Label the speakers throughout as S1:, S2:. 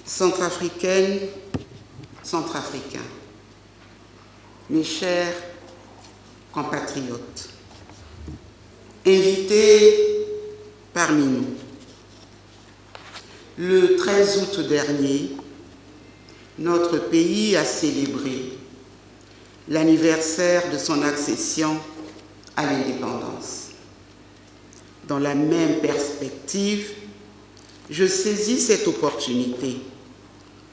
S1: Centrafricaines, Centrafricains, mes chers compatriotes, invités parmi nous, le 13 août dernier, notre pays a célébré l'anniversaire de son accession à l'indépendance. Dans la même perspective, je saisis cette opportunité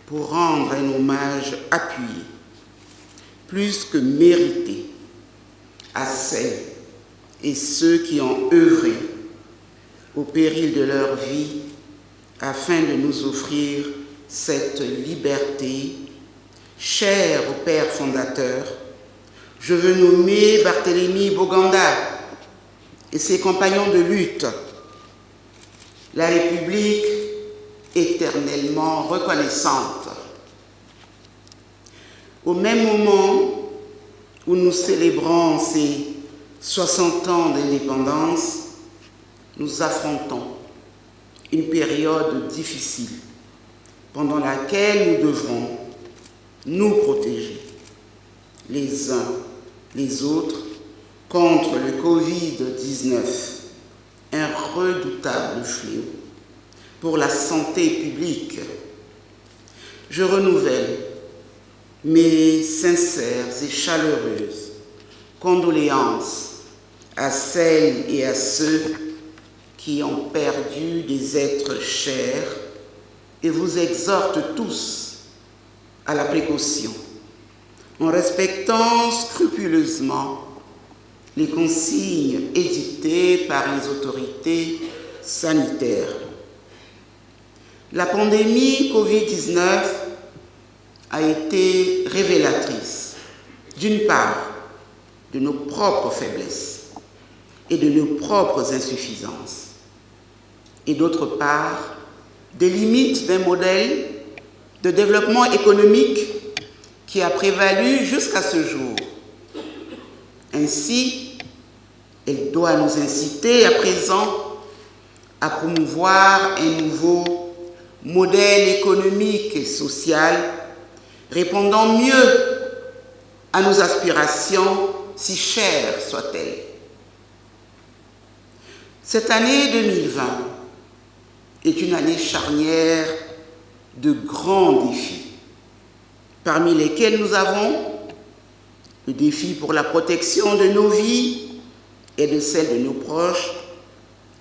S1: pour rendre un hommage appuyé, plus que mérité, à celles et ceux qui ont œuvré au péril de leur vie afin de nous offrir cette liberté chère au Père fondateur. Je veux nommer Barthélemy Boganda et ses compagnons de lutte, la République éternellement reconnaissante. Au même moment où nous célébrons ces 60 ans d'indépendance, nous affrontons une période difficile pendant laquelle nous devrons nous protéger les uns les autres contre le Covid-19, un redoutable fléau pour la santé publique. Je renouvelle mes sincères et chaleureuses condoléances à celles et à ceux qui ont perdu des êtres chers et vous exhorte tous à la précaution en respectant scrupuleusement les consignes édictées par les autorités sanitaires. La pandémie Covid-19 a été révélatrice, d'une part, de nos propres faiblesses et de nos propres insuffisances, et d'autre part, des limites d'un modèle de développement économique qui a prévalu jusqu'à ce jour. Ainsi, elle doit nous inciter à présent à promouvoir un nouveau modèle économique et social répondant mieux à nos aspirations, si chères soient-elles. Cette année 2020 est une année charnière de grands défis, parmi lesquels nous avons le défi pour la protection de nos vies et de celles de nos proches,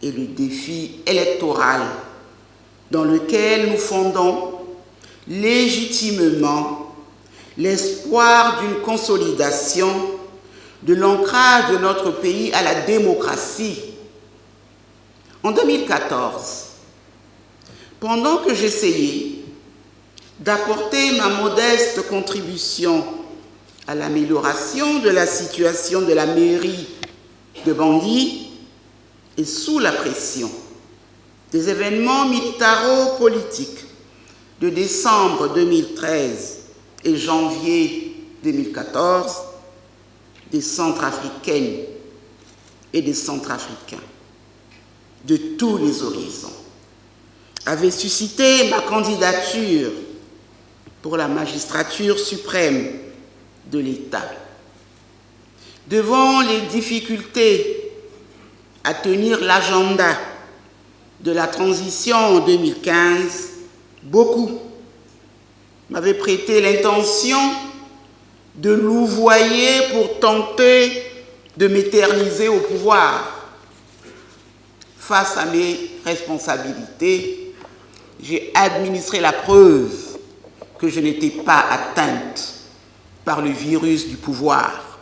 S1: et le défi électoral dans lequel nous fondons légitimement l'espoir d'une consolidation de l'ancrage de notre pays à la démocratie. En 2014, pendant que j'essayais d'apporter ma modeste contribution à l'amélioration de la situation de la mairie de Bangui et sous la pression des événements militaro-politiques de décembre 2013 et janvier 2014, des Centrafricaines et des Centrafricains de tous les horizons avaient suscité ma candidature pour la magistrature suprême de l'État. Devant les difficultés à tenir l'agenda de la transition en 2015, beaucoup m'avaient prêté l'intention de louvoyer pour tenter de m'éterniser au pouvoir. Face à mes responsabilités, j'ai administré la preuve que je n'étais pas atteinte par le virus du pouvoir,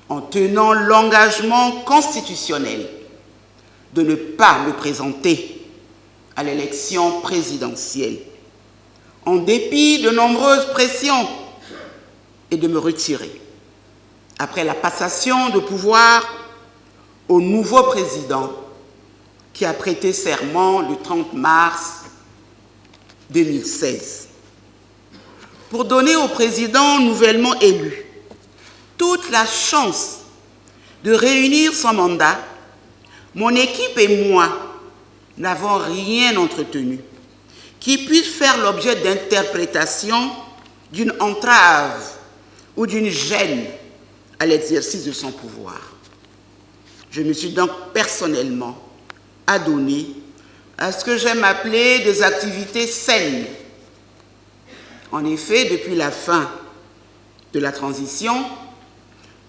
S1: en tenant l'engagement constitutionnel de ne pas me présenter à l'élection présidentielle, en dépit de nombreuses pressions, et de me retirer après la passation de pouvoir au nouveau président qui a prêté serment le 30 mars 2016. Pour donner au président nouvellement élu toute la chance de réunir son mandat, mon équipe et moi n'avons rien entretenu qui puisse faire l'objet d'interprétations d'une entrave ou d'une gêne à l'exercice de son pouvoir. Je me suis donc personnellement adonnée à ce que j'aime appeler des activités saines. En effet, depuis la fin de la transition,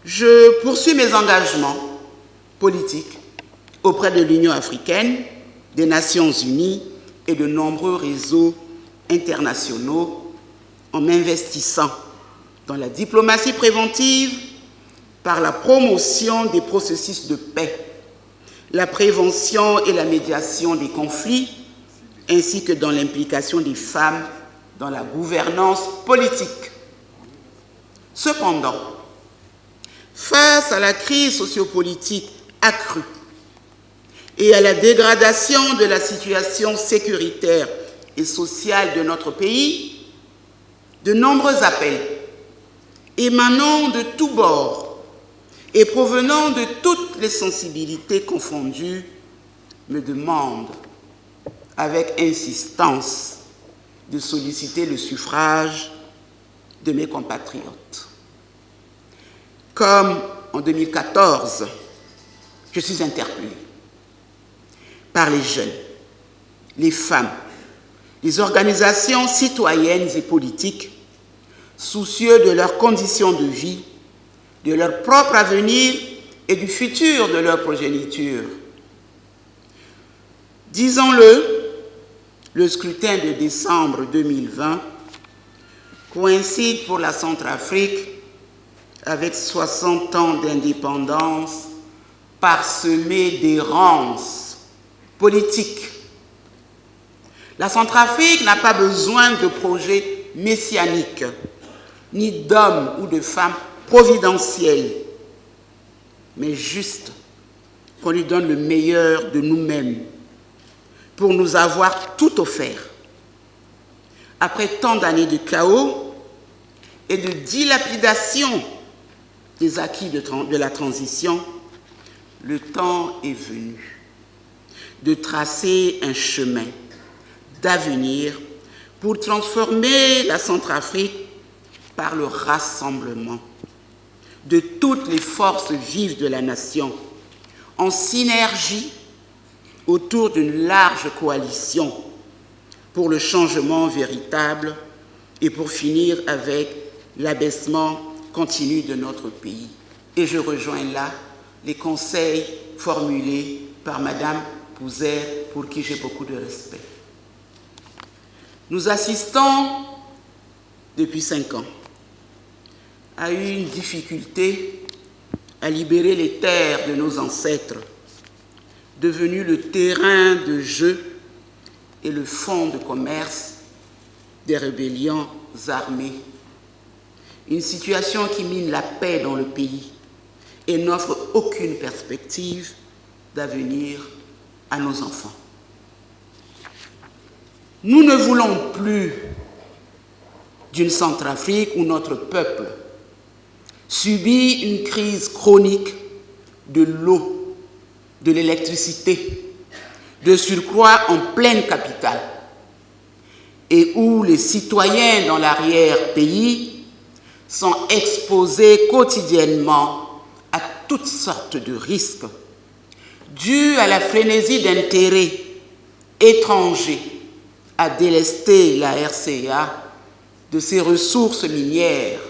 S1: je poursuis mes engagements politiques auprès de l'Union africaine, des Nations unies et de nombreux réseaux internationaux en m'investissant dans la diplomatie préventive par la promotion des processus de paix, la prévention et la médiation des conflits, ainsi que dans l'implication des femmes dans la gouvernance politique. Cependant, face à la crise sociopolitique accrue et à la dégradation de la situation sécuritaire et sociale de notre pays, de nombreux appels émanant de tous bords et provenant de toutes les sensibilités confondues me demandent avec insistance de solliciter le suffrage de mes compatriotes. Comme en 2014, je suis interpellée par les jeunes, les femmes, les organisations citoyennes et politiques soucieux de leurs conditions de vie, de leur propre avenir et du futur de leur progéniture. Disons-le, le scrutin de décembre 2020 coïncide pour la Centrafrique avec 60 ans d'indépendance parsemée d'errances politiques. La Centrafrique n'a pas besoin de projets messianiques, ni d'hommes ou de femmes providentiels, mais juste qu'on lui donne le meilleur de nous-mêmes pour nous avoir tout offert. Après tant d'années de chaos et de dilapidation des acquis de la transition, le temps est venu de tracer un chemin d'avenir pour transformer la Centrafrique par le rassemblement de toutes les forces vives de la nation en synergie autour d'une large coalition pour le changement véritable et pour finir avec l'abaissement continu de notre pays. Et je rejoins là les conseils formulés par Madame Pouzère, pour qui j'ai beaucoup de respect. Nous assistons depuis 5 ans à une difficulté à libérer les terres de nos ancêtres, devenues le terrain de jeu et le fonds de commerce des rébellions armées. Une situation qui mine la paix dans le pays et n'offre aucune perspective d'avenir à nos enfants. Nous ne voulons plus d'une Centrafrique où notre peuple subit une crise chronique de l'eau, de l'électricité, de surcroît en pleine capitale, et où les citoyens dans l'arrière-pays sont exposés quotidiennement à toutes sortes de risques dus à la frénésie d'intérêts étrangers à délester la RCA de ses ressources minières.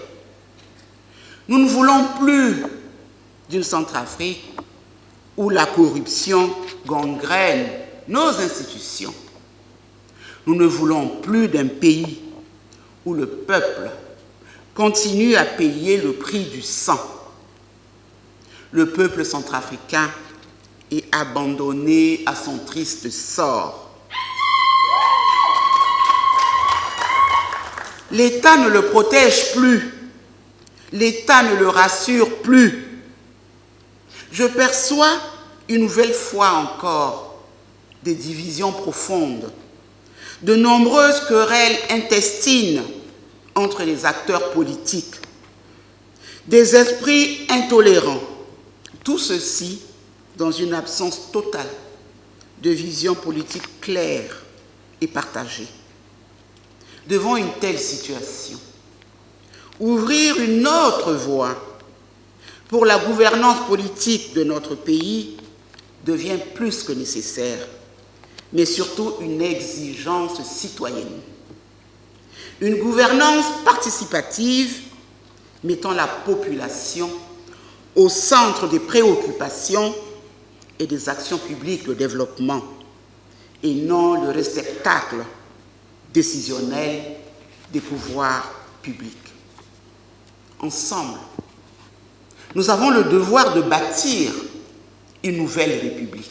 S1: Nous ne voulons plus d'une Centrafrique où la corruption gangrène nos institutions. Nous ne voulons plus d'un pays où le peuple continue à payer le prix du sang. Le peuple centrafricain est abandonné à son triste sort. L'État ne le protège plus. L'État ne le rassure plus. Je perçois une nouvelle fois encore des divisions profondes, de nombreuses querelles intestines entre les acteurs politiques, des esprits intolérants, tout ceci dans une absence totale de vision politique claire et partagée. devant une telle situation, ouvrir une autre voie pour la gouvernance politique de notre pays devient plus que nécessaire, mais surtout une exigence citoyenne. Une gouvernance participative mettant la population au centre des préoccupations et des actions publiques de développement, et non le réceptacle décisionnel des pouvoirs publics. Ensemble, nous avons le devoir de bâtir une nouvelle République.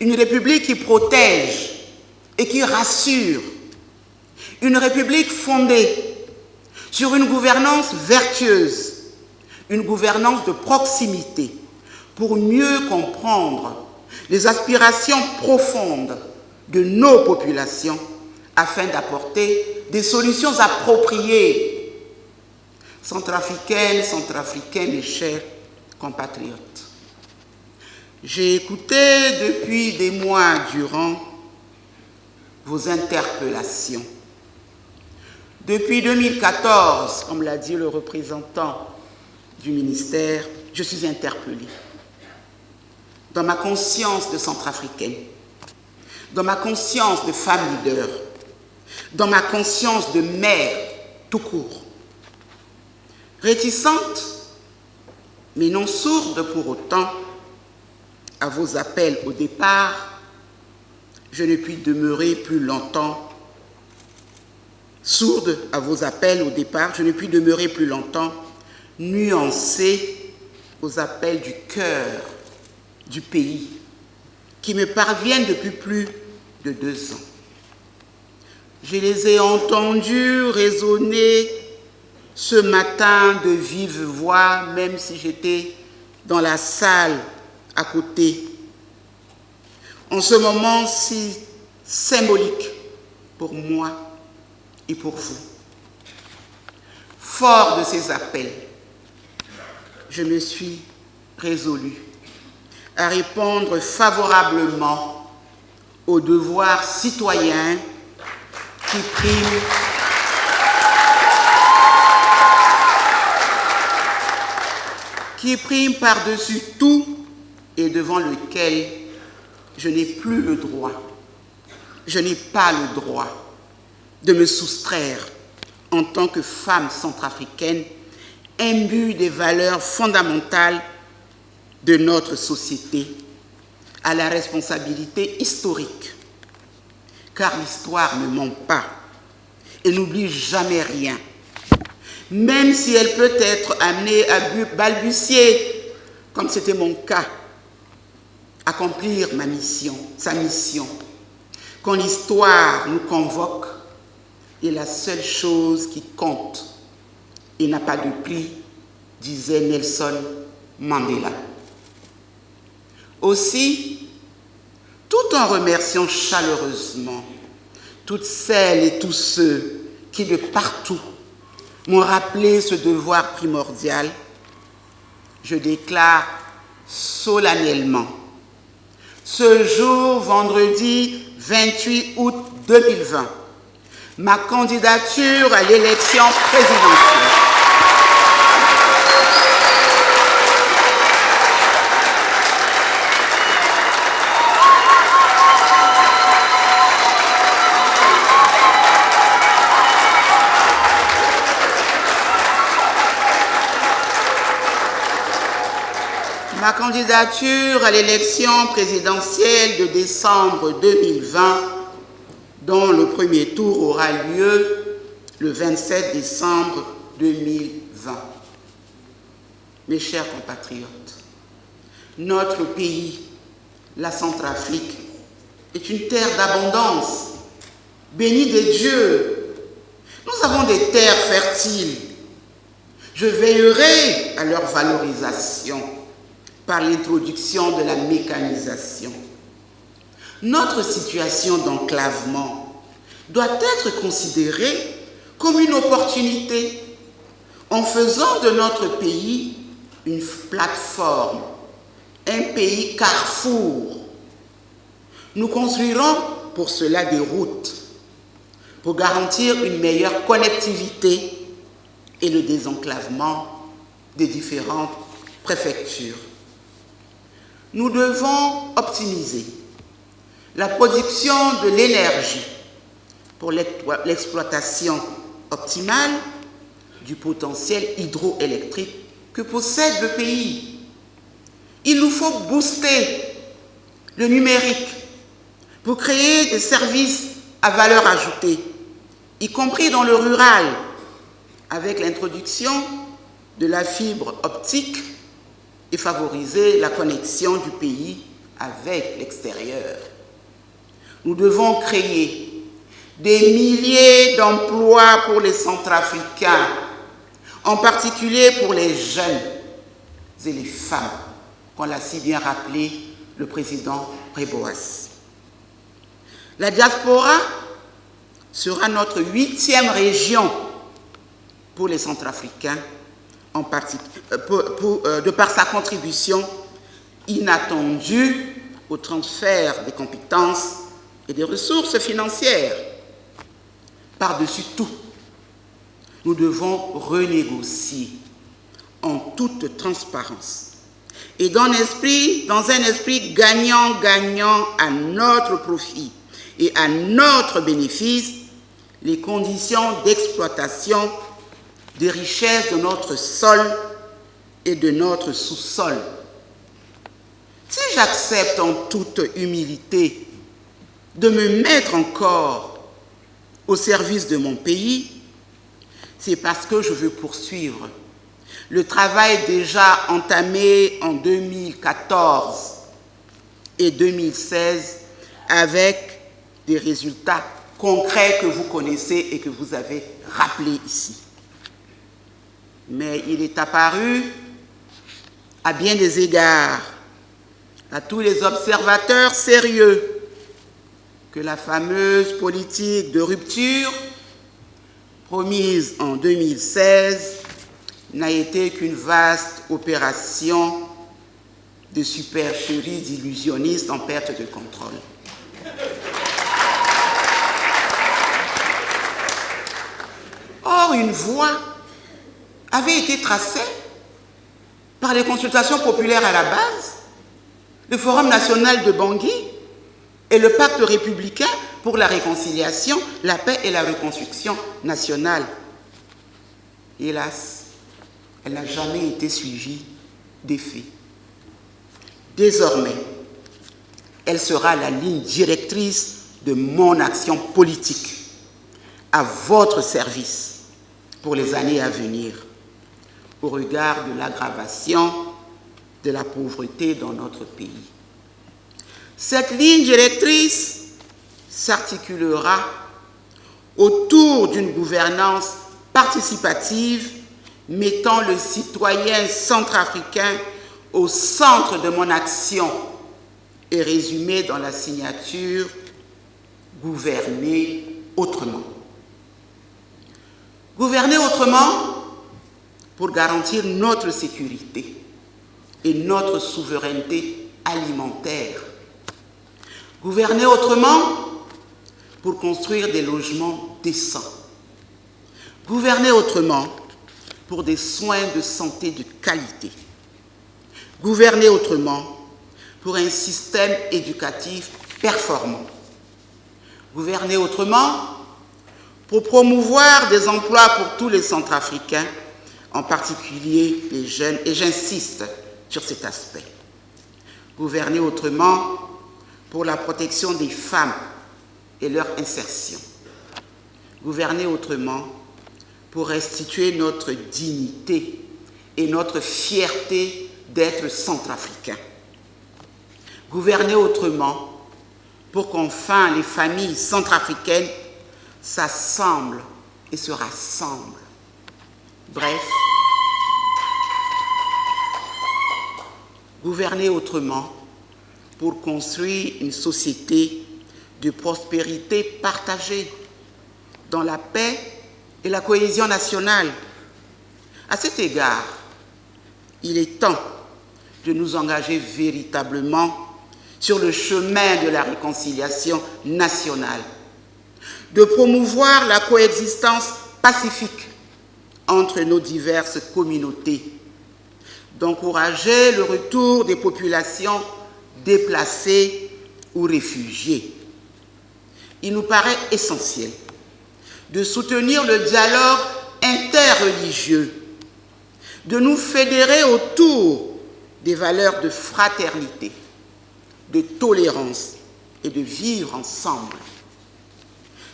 S1: Une République qui protège et qui rassure. Une République fondée sur une gouvernance vertueuse, une gouvernance de proximité, pour mieux comprendre les aspirations profondes de nos populations afin d'apporter des solutions appropriées. Centrafricaines, Centrafricains, mes chers compatriotes, j'ai écouté depuis des mois durant vos interpellations. Depuis 2014, comme l'a dit le représentant du ministère, je suis interpellée. Dans ma conscience de centrafricaine, dans ma conscience de femme leader, dans ma conscience de mère tout court. Réticente, mais non sourde pour autant à vos appels au départ, je ne puis demeurer plus longtemps. Sourde à vos appels au départ, je ne puis demeurer plus longtemps, nuancée aux appels du cœur du pays, qui me parviennent depuis plus de 2 ans. Je les ai entendus résonner ce matin de vive voix, même si j'étais dans la salle à côté, en ce moment si symbolique pour moi et pour vous. Fort de ces appels, je me suis résolue à répondre favorablement aux devoirs citoyens qui priment par-dessus tout et devant lequel je n'ai plus le droit, je n'ai pas le droit de me soustraire en tant que femme centrafricaine imbue des valeurs fondamentales de notre société à la responsabilité historique. Car l'histoire ne ment pas et n'oublie jamais rien, même si elle peut être amenée à balbutier, comme c'était mon cas, accomplir ma mission, sa mission. Quand l'histoire nous convoque, est la seule chose qui compte et n'a pas de prix, disait Nelson Mandela. Aussi, tout en remerciant chaleureusement toutes celles et tous ceux qui de partout m'ont rappelé ce devoir primordial, je déclare solennellement ce jour, vendredi 28 août 2020, ma candidature à l'élection présidentielle. Ma candidature à l'élection présidentielle de décembre 2020, dont le premier tour aura lieu le 27 décembre 2020. Mes chers compatriotes, notre pays, la Centrafrique, est une terre d'abondance, bénie des dieux. Nous avons des terres fertiles. Je veillerai à leur valorisation par l'introduction de la mécanisation. Notre situation d'enclavement doit être considérée comme une opportunité en faisant de notre pays une plateforme, un pays carrefour. Nous construirons pour cela des routes pour garantir une meilleure connectivité et le désenclavement des différentes préfectures. Nous devons optimiser la production de l'énergie pour l'exploitation optimale du potentiel hydroélectrique que possède le pays. Il nous faut booster le numérique pour créer des services à valeur ajoutée, y compris dans le rural, avec l'introduction de la fibre optique et favoriser la connexion du pays avec l'extérieur. Nous devons créer des milliers d'emplois pour les Centrafricains, en particulier pour les jeunes et les femmes, comme l'a si bien rappelé le président Reboas. La diaspora sera notre 8e région pour les Centrafricains, de par sa contribution inattendue au transfert des compétences et des ressources financières. Par-dessus tout, nous devons renégocier en toute transparence et dans un esprit gagnant-gagnant à notre profit et à notre bénéfice, les conditions d'exploitation des richesses de notre sol et de notre sous-sol. Si j'accepte en toute humilité de me mettre encore au service de mon pays, c'est parce que je veux poursuivre le travail déjà entamé en 2014 et 2016 avec des résultats concrets que vous connaissez et que vous avez rappelés ici. Mais il est apparu, à bien des égards, à tous les observateurs sérieux, que la fameuse politique de rupture promise en 2016 n'a été qu'une vaste opération de supercherie d'illusionnistes en perte de contrôle. Or, une voie avait été tracée par les consultations populaires à la base, le Forum national de Bangui et le Pacte républicain pour la réconciliation, la paix et la reconstruction nationale. Hélas, elle n'a jamais été suivie d'effet. Désormais, elle sera la ligne directrice de mon action politique, à votre service pour les années à venir, au regard de l'aggravation de la pauvreté dans notre pays. Cette ligne directrice s'articulera autour d'une gouvernance participative mettant le citoyen centrafricain au centre de mon action et résumée dans la signature « Gouverner autrement ». Gouverner autrement pour garantir notre sécurité et notre souveraineté alimentaire. Gouverner autrement pour construire des logements décents. Gouverner autrement pour des soins de santé de qualité. Gouverner autrement pour un système éducatif performant. Gouverner autrement pour promouvoir des emplois pour tous les Centrafricains, en particulier les jeunes, et j'insiste sur cet aspect. Gouverner autrement pour la protection des femmes et leur insertion. Gouverner autrement pour restituer notre dignité et notre fierté d'être centrafricains. Gouverner autrement pour qu'enfin les familles centrafricaines s'assemblent et se rassemblent. Bref, gouverner autrement pour construire une société de prospérité partagée dans la paix et la cohésion nationale. À cet égard, il est temps de nous engager véritablement sur le chemin de la réconciliation nationale. de promouvoir la coexistence pacifique entre nos diverses communautés, d'encourager le retour des populations déplacées ou réfugiées. Il nous paraît essentiel de soutenir le dialogue interreligieux, de nous fédérer autour des valeurs de fraternité, de tolérance et de vivre ensemble.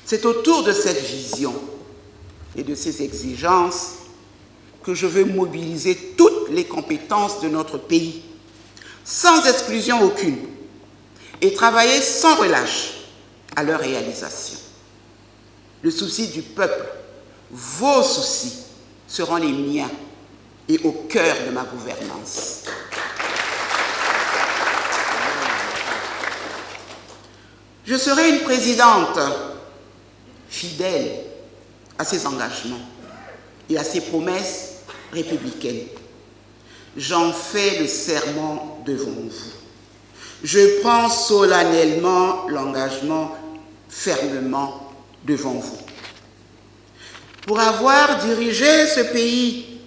S1: C'est autour de cette vision et de ces exigences que je veux mobiliser toutes les compétences de notre pays, sans exclusion aucune, et travailler sans relâche à leur réalisation. Le souci du peuple, vos soucis, seront les miens et au cœur de ma gouvernance. Je serai une présidente fidèle à ses engagements et à ses promesses républicaines. J'en fais le serment devant vous. Je prends solennellement l'engagement fermement devant vous. Pour avoir dirigé ce pays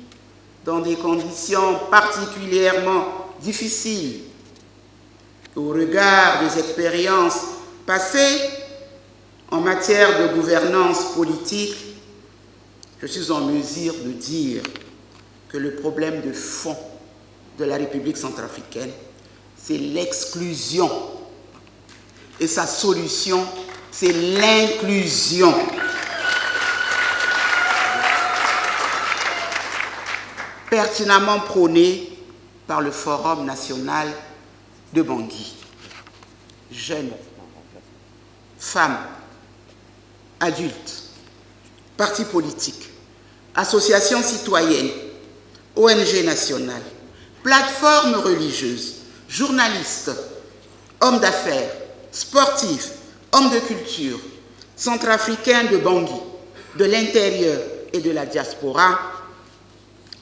S1: dans des conditions particulièrement difficiles, au regard des expériences passées en matière de gouvernance politique, je suis en mesure de dire que le problème de fond de la République centrafricaine, c'est l'exclusion. Et sa solution, c'est l'inclusion. Pertinemment prônée par le Forum national de Bangui. Jeunes, femmes, adultes, partis politiques, associations citoyennes, ONG nationales, plateformes religieuses, journalistes, hommes d'affaires, sportifs, hommes de culture, centrafricains de Bangui, de l'intérieur et de la diaspora,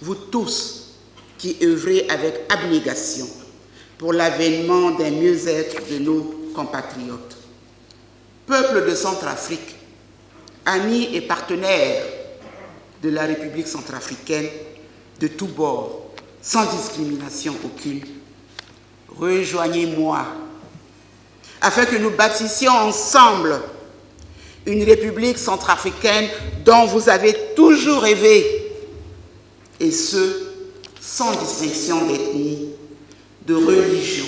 S1: vous tous qui œuvrez avec abnégation pour l'avènement d'un mieux-être de nos compatriotes. Peuple de Centrafrique, amis et partenaires de la République centrafricaine de tous bords, sans discrimination aucune, rejoignez-moi afin que nous bâtissions ensemble une République centrafricaine dont vous avez toujours rêvé, et ce, sans distinction d'ethnie, de religion,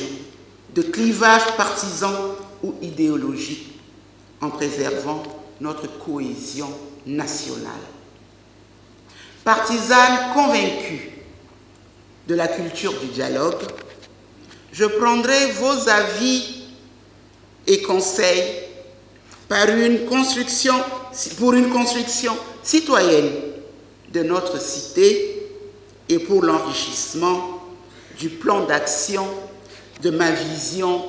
S1: de clivage partisan ou idéologique, en préservant notre cohésion nationale. Partisane convaincue de la culture du dialogue, je prendrai vos avis et conseils pour une construction citoyenne de notre cité et pour l'enrichissement du plan d'action de ma vision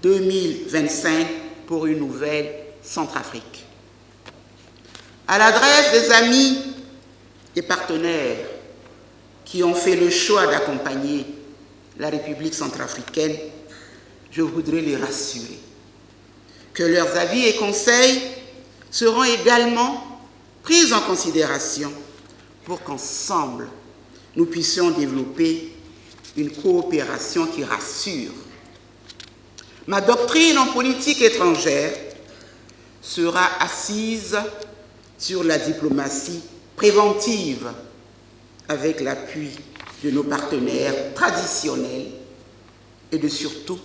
S1: 2025 pour une nouvelle Centrafrique. À l'adresse des amis et partenaires qui ont fait le choix d'accompagner la République centrafricaine, je voudrais les rassurer que leurs avis et conseils seront également pris en considération pour qu'ensemble, nous puissions développer une coopération qui rassure. Ma doctrine en politique étrangère sera assise sur la diplomatie préventive avec l'appui de nos partenaires traditionnels et de surtout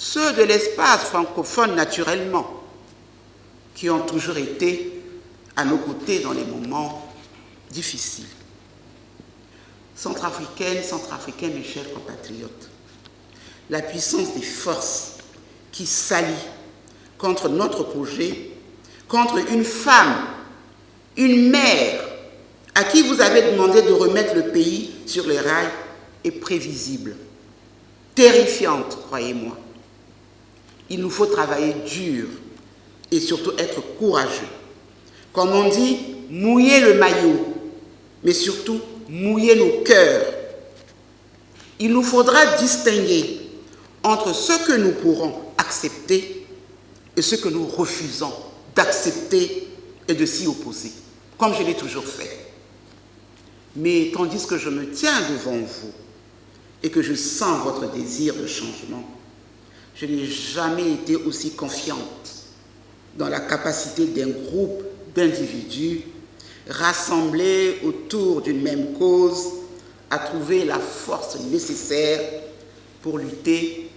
S1: ceux de l'espace francophone naturellement, qui ont toujours été à nos côtés dans les moments difficiles. Centrafricaines, Centrafricains, mes chers compatriotes, la puissance des forces qui s'allient contre notre projet, contre une femme, une mère, à qui vous avez demandé de remettre le pays sur les rails, est prévisible, terrifiante, croyez-moi. Il nous faut travailler dur et surtout être courageux. Comme on dit, mouiller le maillot, mais surtout mouiller nos cœurs. Il nous faudra distinguer entre ce que nous pourrons accepter et ce que nous refusons d'accepter et de s'y opposer, comme je l'ai toujours fait. Mais tandis que je me tiens devant vous et que je sens votre désir de changement, je n'ai jamais été aussi confiante dans la capacité d'un groupe d'individus rassemblés autour d'une même cause à trouver la force nécessaire pour lutter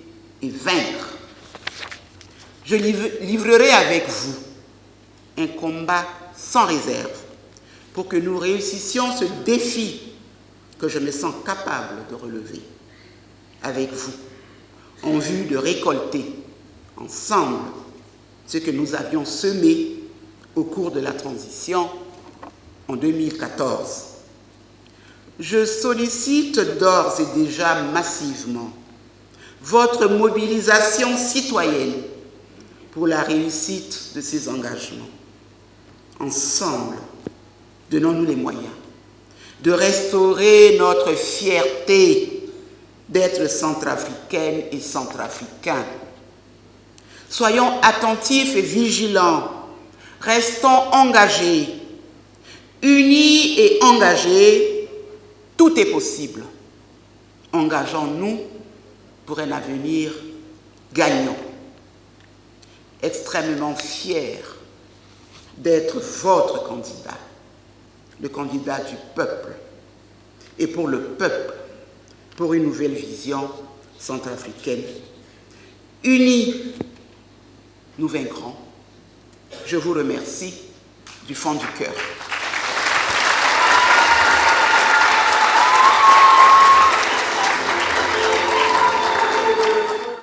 S1: et vaincre. Je livrerai avec vous un combat sans réserve pour que nous réussissions ce défi que je me sens capable de relever avec vous, en vue de récolter ensemble ce que nous avions semé au cours de la transition en 2014. Je sollicite d'ores et déjà massivement votre mobilisation citoyenne pour la réussite de ces engagements. Ensemble, donnons-nous les moyens de restaurer notre fierté d'être centrafricaines et centrafricains. Soyons attentifs et vigilants, restons engagés, unis et engagés, tout est possible. Engageons-nous pour un avenir gagnant. Extrêmement fier d'être votre candidat, le candidat du peuple, et pour le peuple, pour une nouvelle vision centrafricaine. Unis, nous vaincrons. Je vous remercie du fond du cœur.